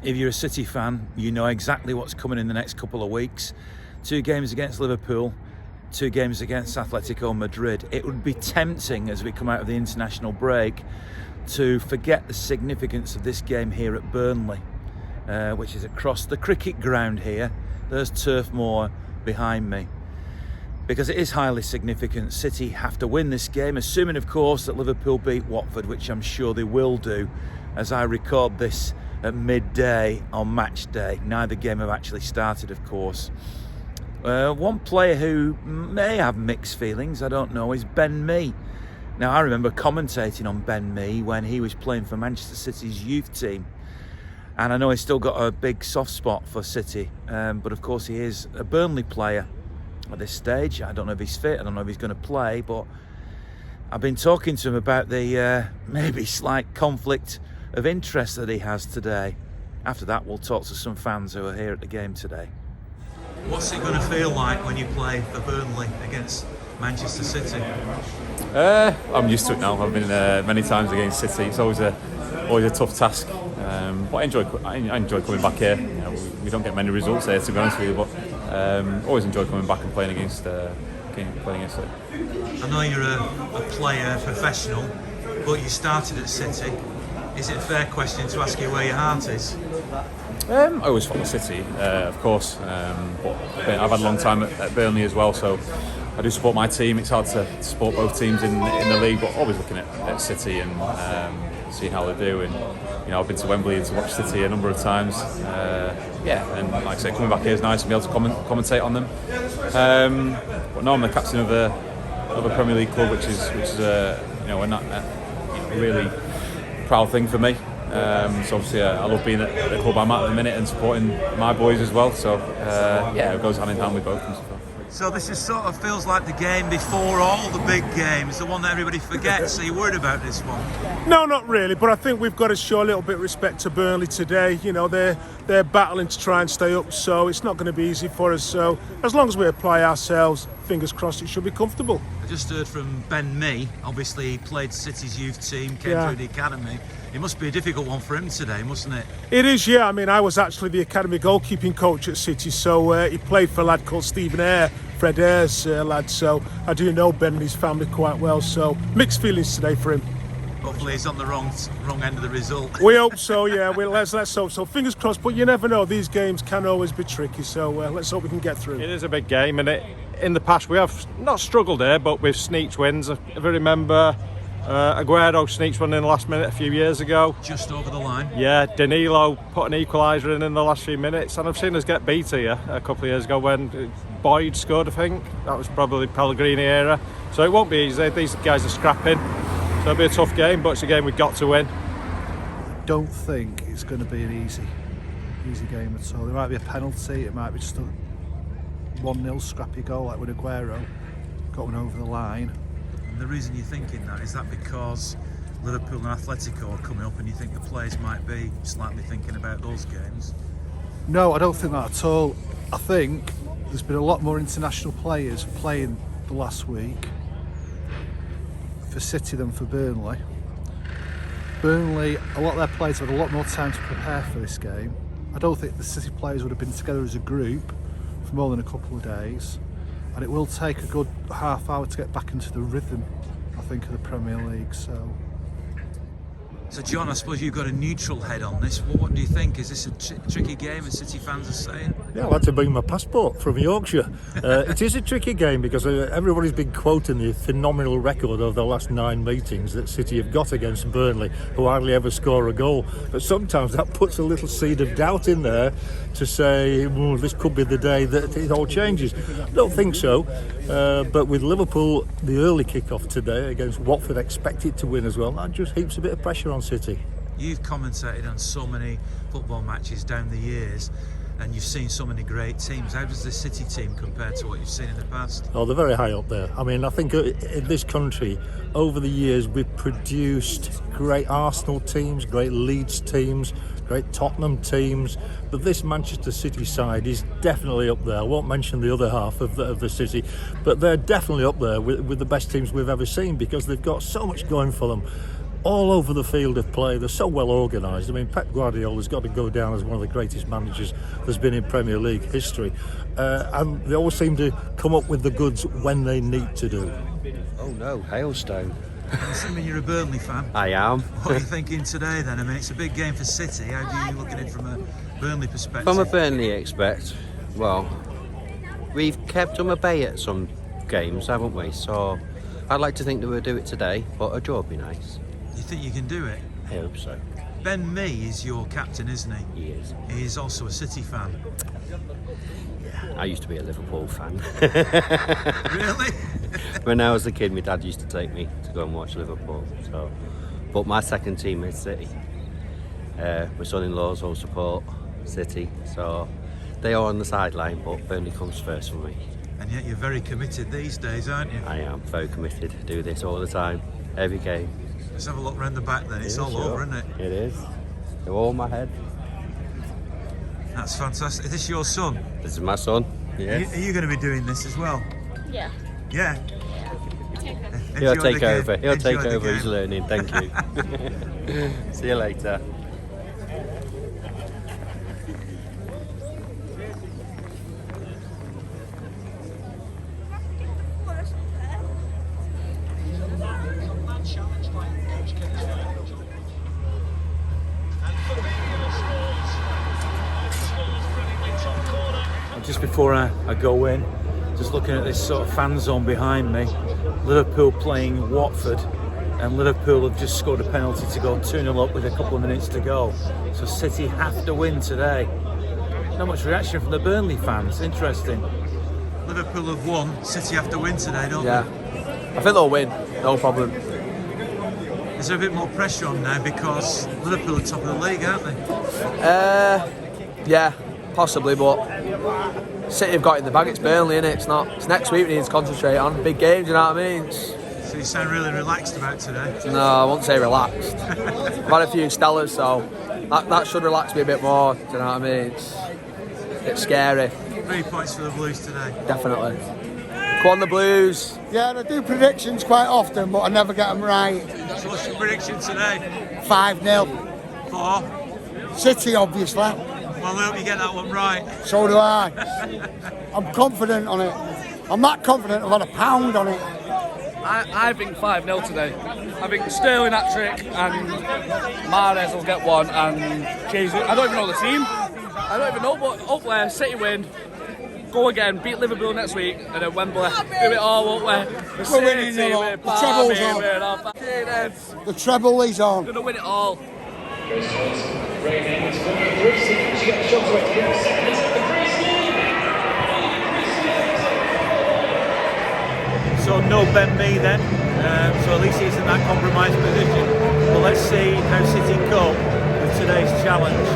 If you're a City fan, you know exactly what's coming in the next couple of weeks. 2 games against Liverpool, 2 games against Atletico Madrid. It would be tempting as we come out of the international break to forget the significance of this game here at Burnley, which is across the cricket ground here. There's Turf Moor behind me. Because it is highly significant. City have to win this game, assuming of course that Liverpool beat Watford, which I'm sure they will do, as I record this at midday on match day. Neither game have actually started, of course. One player who may have mixed feelings, I don't know, is Ben Mee. Now, I remember commentating on Ben Mee when he was playing for Manchester City's youth team. And I know he's still got a big soft spot for City. But of course he is a Burnley player at this stage. I don't know if he's fit, I don't know if he's going to play, but I've been talking to him about the maybe slight conflict of interest that he has today. After that, we'll talk to some fans who are here at the game today. What's it going to feel like when you play for Burnley against Manchester City? I'm used to it now. I've been many times against City. It's always a tough task. But I enjoy coming back here. You know, we don't get many results here, to be honest with you, but always enjoy coming back and playing against it. I know you're a player, professional, but you started at City. Is it a fair question to ask you where your heart is? I always follow City, of course, but I've had a long time at Burnley as well, so I do support my team. It's hard to support both teams in the league, but always looking at City and seeing how they do. And you know, I've been to Wembley to watch City a number of times. And like I say, coming back here is nice to be able to commentate on them. But no, I'm the captain of a Premier League club, which is a really proud thing for me. So obviously I love being at the club I'm at the minute and supporting my boys as well. So it goes hand in hand with both of them. So this is sort of feels like the game before all the big games, the one that everybody forgets. Are you worried about this one? No, not really, but I think we've got to show a little bit of respect to Burnley today. You know, they're battling to try and stay up, so it's not going to be easy for us. So as long as we apply ourselves, fingers crossed, it should be comfortable. I just heard from Ben Mee. Obviously he played City's youth team, came through the academy. It must be a difficult one for him today, mustn't it? It is, yeah. I mean, I was actually the academy goalkeeping coach at City, so he played for a lad called Stephen Eyre, Fred Eyre's lad, so I do know Ben and his family quite well, so mixed feelings today for him. Hopefully he's on the wrong end of the result. We hope so, yeah. Let's hope so. Fingers crossed, but you never know. These games can always be tricky, so let's hope we can get through. It is a big game, and in the past we have not struggled here, but we've sneaked wins. If I remember, Aguero sneaked one in the last minute a few years ago. Just over the line. Yeah, Danilo put an equaliser in the last few minutes, and I've seen us get beat here a couple of years ago when Boyd scored, I think. That was probably Pellegrini era. So it won't be easy. These guys are scrapping. So it'll be a tough game, but it's a game we've got to win. I don't think it's going to be an easy game at all. There might be a penalty, it might be just a 1-0 scrappy goal like with Aguero. Got one over the line. And the reason you're thinking that, is that because Liverpool and Atletico are coming up and you think the players might be slightly thinking about those games? No, I don't think that at all. I think there's been a lot more international players playing the last week for City than for Burnley. Burnley, a lot of their players had a lot more time to prepare for this game. I don't think the City players would have been together as a group for more than a couple of days, and it will take a good half hour to get back into the rhythm, I think, of the Premier League. So John, I suppose you've got a neutral head on this. What do you think? Is this a tricky game, as City fans are saying? Yeah, I had to bring my passport from Yorkshire. It is a tricky game because everybody's been quoting the phenomenal record of the last 9 meetings that City have got against Burnley, who hardly ever score a goal. But sometimes that puts a little seed of doubt in there to say, well, this could be the day that it all changes. I don't think so. But with Liverpool, the early kick-off today against Watford, expected to win as well, that just heaps a bit of pressure on City. You've commentated on so many football matches down the years, and you've seen so many great teams. How does this City team compare to what you've seen in the past? Oh, they're very high up there. I mean, I think in this country, over the years, we've produced great Arsenal teams, great Leeds teams, great Tottenham teams, but this Manchester City side is definitely up there. I won't mention the other half of the city, but they're definitely up there with the best teams we've ever seen, because they've got so much going for them. All over the field of play, they're so well organised. I mean, Pep Guardiola's got to go down as one of the greatest managers there's been in Premier League history, and they always seem to come up with the goods when they need to do. Oh no, hailstone. Assuming you're a Burnley fan, I am. what are you thinking today then? I mean, it's a big game for City. How do you look at it from a Burnley perspective? From a Burnley expect, well, we've kept them at bay at some games, haven't we? So I'd like to think that we'll do it today, but a draw would be nice. You think you can do it? I hope so. Ben Mee is your captain, isn't he? He is. He is also a City fan. I used to be a Liverpool fan. Really? When I was a kid, my dad used to take me to go and watch Liverpool. So, but my second team is City. My son-in-laws all support City, so they are on the sideline, but Burnley comes first for me. And yet you're very committed these days, aren't you? I am very committed. Do this all the time, every game. Let's have a look round the back then. It's all Sure. over, isn't it? It is. They're all in my head. That's fantastic. Is this your son? This is my son. Yes. Are you going to be doing this as well? Yeah. Yeah. He'll Enjoy take the game. over. He'll Enjoy take the over. game. He's learning. Thank you. See you later. Just before I go in, just looking at this sort of fan zone behind me, Liverpool playing Watford, and Liverpool have just scored a penalty to go 2-0 up with a couple of minutes to go. So City have to win today. Not much reaction from the Burnley fans. Interesting. Liverpool have won. City have to win today, don't Yeah, I think they'll win, no problem. they? Is there a bit more pressure on now because Liverpool are top of the league, aren't they? Yeah, possibly, but City have got it in the bag. It's Burnley, innit? It's next week we need to concentrate on. Big games, you know what I mean? So you sound really relaxed about today. No, I won't say relaxed. I've had a few Stellas, so that should relax me a bit more, do you know what I mean? It's scary. 3 points for the Blues today. Definitely. Go on the Blues. Yeah, I do predictions quite often, but I never get them right. So what's your prediction today? 5-0. For? City, obviously. Well, I hope you get that one right. So do I. I'm confident on it. I'm that confident I've had a pound on it. I think 5-0 today. I think Sterling hat-trick and Mahrez will get one and Cheeseman. I don't even know the team. I don't even know, but hopefully City win. Go again, beat Liverpool next week, and then Wembley. Do it all, won't we? We're winning it all. The treble's on. The treble is on. We're going to win it all. So no Ben Mee then, so at least he's in that compromised position. But let's see how City cope with today's challenge.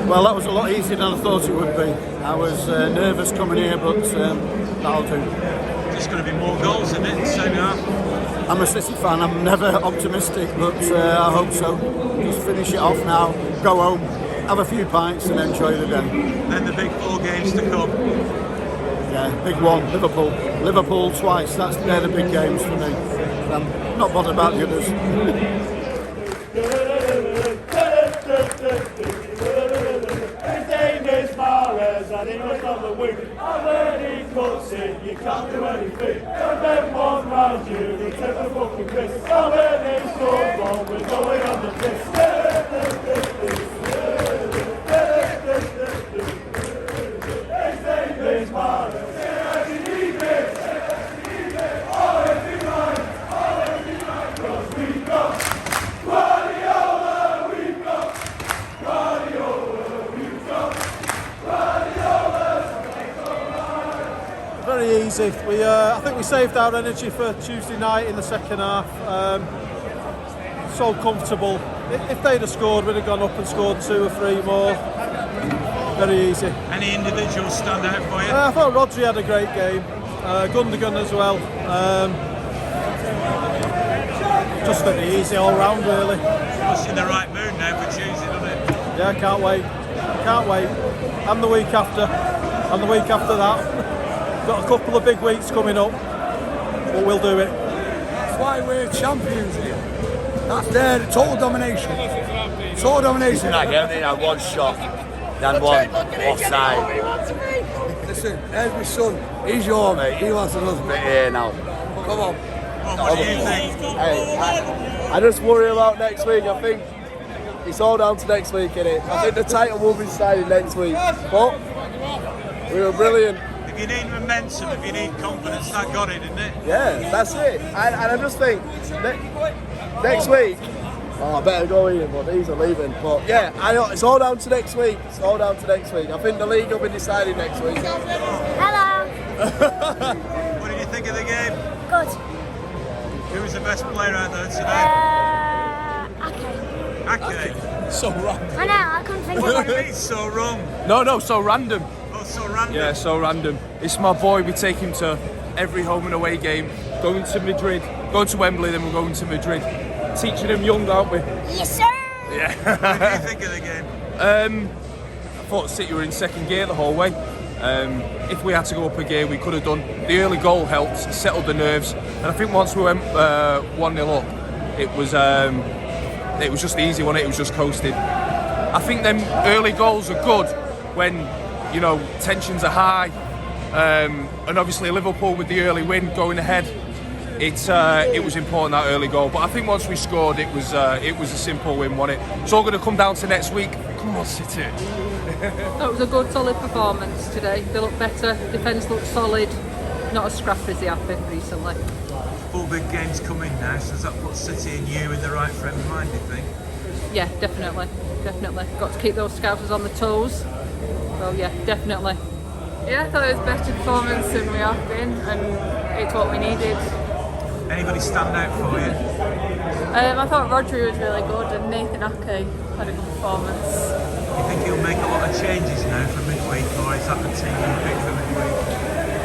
Well, that was a lot easier than I thought it would be. I was nervous coming here, but that'll do. There's going to be more goals in it, so I'm a City fan. I'm never optimistic, but I hope so. Just finish it off now, go home, have a few pints and enjoy the day. Then the big 4 games to come. Yeah, big one, Liverpool. Liverpool twice, they're the big games for me. I'm not bothered about the others. And he was on the wing, and when he cuts it, you can't do anything. And then one round you, he takes a fucking piss. And when he scores one, we're going on the piss. His name easy. I think we saved our energy for Tuesday night in the second half. So comfortable. If they'd have scored, we'd have gone up and scored 2 or 3 more. Very easy. Any individuals stand out for you? I thought Rodri had a great game. Gundogan as well. Just very easy all round, really. It's in the right mood now for Tuesday, doesn't it? Yeah, can't wait. Can't wait. And the week after. And the week after that. Got a couple of big weeks coming up. But we'll do it. That's why we're champions here. That's their total domination. Total domination. I only had one shot, then one offside. Listen, there's my son. He's your mate. He wants another bit here now. Come on. What do you think? Hey, I just worry about next week. I think it's all down to next week, innit? I think the title will be decided next week. But we were brilliant. If you need momentum, if you need confidence, that got it, didn't it? Yeah, that's it. And I just think next week, I better go in, but these are leaving. But yeah, I know it's all down to next week. It's all down to next week. I think the league will be decided next week. Hello. What did you think of the game? Good. Who was the best player out there today? Ake. So wrong. I know, I couldn't think of What do you it. mean so wrong? No, so random. Oh, so random. Yeah, so random. It's my boy. We take him to every home and away game. Going to Madrid, going to Wembley, then we're going to Madrid. Teaching him young, aren't we? Yes, sir. Yeah. What did you think of the game? I thought City were in second gear the whole way. If we had to go up a gear, we could have done. The early goal helped, settled the nerves, and I think once we went 1-0 up, it was just easy, wasn't it? It was just coasting. I think them early goals are good when, you know, tensions are high, and obviously Liverpool with the early win going ahead, it was important, that early goal. But I think once we scored, it was a simple win, wasn't it? It's all going to come down to next week. Come on, City. That was a good, solid performance today. They look better. Defence looked solid. Not as scrappy as they have been recently. 4 big games coming now, so does that put City and you in the right frame of mind, do you think? Yeah, definitely. Got to keep those scousers on the toes. So yeah, definitely. Yeah, I thought it was a better performance than we have been, and it's what we needed. Anybody stand out for you? I thought Rodri was really good, and Nathan Ake had a good performance. Do you think he'll make a lot of changes now for midweek, or is that the team you pick for midweek?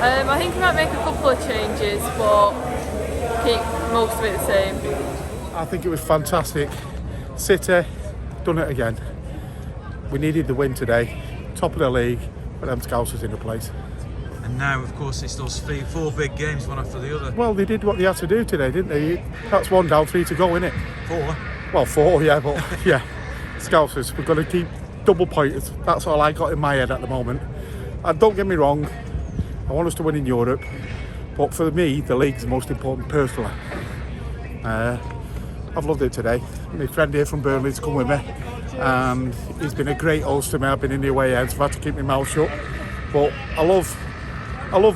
I think he might make a couple of changes, but keep most of it the same. I think it was fantastic. City, done it again. We needed the win today. Top of the league, but them Scousers in the place. And now, of course, it's those 4 big games, one after the other. Well, they did what they had to do today, didn't they? That's 1 down, 3 to go, innit? 4? Well, 4, yeah, but yeah. Scousers, we've got to keep double pointers. That's all I got in my head at the moment. And don't get me wrong, I want us to win in Europe, but for me, the league's the most important personally. I've loved it today. My friend here from Burnley's come with me, and he's been a great host to me. I've been in the away end, so I've had to keep my mouth shut. But I love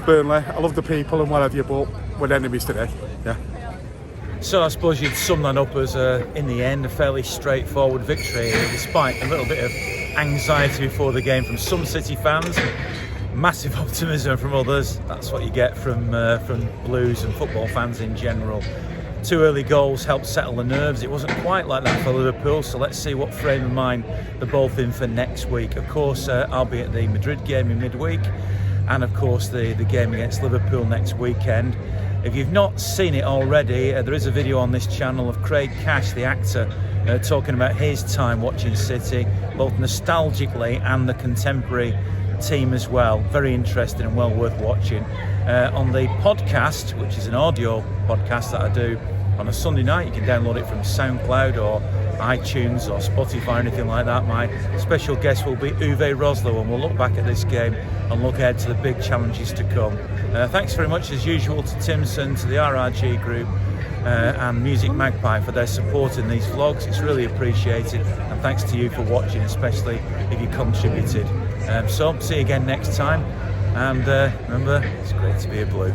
Burnley, I love the people and what have you, but we're enemies today, yeah. So I suppose you'd sum that up as, in the end, a fairly straightforward victory, despite a little bit of anxiety before the game from some City fans, massive optimism from others. That's what you get from Blues and football fans in general. 2 early goals helped settle the nerves. It wasn't quite like that for Liverpool, so let's see what frame of mind they're both in for next week. Of course, I'll be at the Madrid game in midweek, and of course the game against Liverpool next weekend. If you've not seen it already, there is a video on this channel of Craig Cash, the actor, talking about his time watching City, both nostalgically and the contemporary team as well. Very interesting and well worth watching. On the podcast, which is an audio podcast that I do on a Sunday night, you can download it from SoundCloud or iTunes or Spotify or anything like that. My special guest will be Uwe Rosler, and we'll look back at this game and look ahead to the big challenges to come. Thanks very much as usual to Timpson, to the RRG Group and MusicMagpie for their support in these vlogs. It's really appreciated, and thanks to you for watching, especially if you contributed. So see you again next time, and remember, it's great to be a Blue.